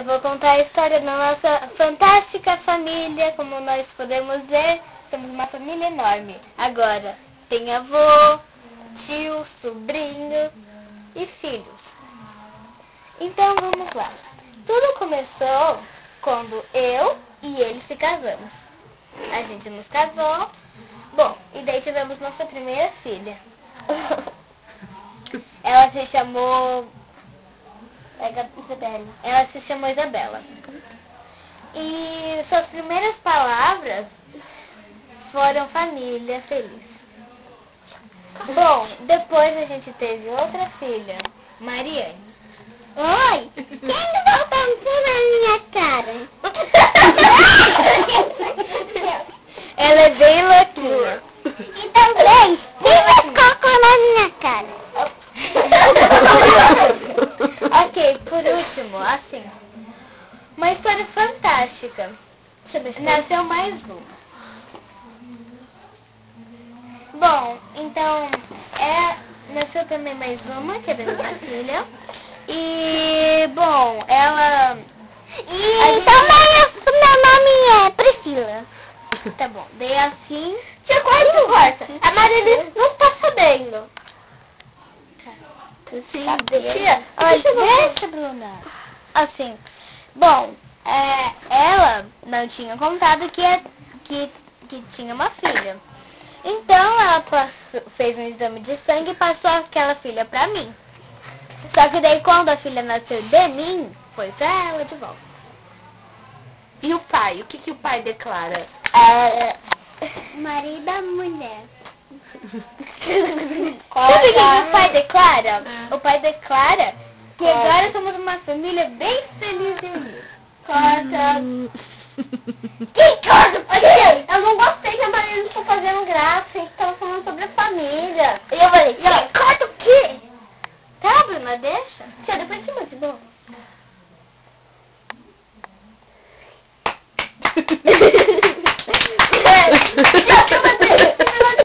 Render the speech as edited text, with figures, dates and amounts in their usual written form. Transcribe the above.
eu vou contar a história da nossa fantástica família. Como nós podemos ver, somos uma família enorme. Agora, tem avô, tio, sobrinho e filhos. Então, vamos lá. Tudo começou quando eu e ele se casamos. A gente nos casou. Bom, e daí tivemos nossa primeira filha. Ela se chamou... Ela se chamou Isabela. E suas primeiras palavras foram família feliz. Bom, depois a gente teve outra filha, Mariane. Oi! Quem tá pensando na minha cara? Ela é bem louquinha. E também, quem vai colocar na minha cara? Ok, por último, assim, uma história fantástica. Nasceu mais uma. Bom, então, nasceu também mais uma, que é da minha filha. E, bom, ela... Também meu nome é Priscila. Tá bom, daí assim... Tia, corta. A Maria não está sabendo. Tia, deixa, Bruna. Assim, bom, ela não tinha contado que tinha uma filha. Então, ela fez um exame de sangue e passou aquela filha pra mim. Só que daí, quando a filha nasceu de mim, foi pra ela de volta. E o pai? O que o pai declara? Marido da mulher. Sabe o que o pai declara? O pai declara que agora somos uma família bem feliz e unida. Quem corta? Olha, eu não gostei que a Maria ficou fazendo graça. A gente tava falando sobre a família. E eu falei, corta o quê? Tá, Bruna, deixa. Tia, depois filma de novo.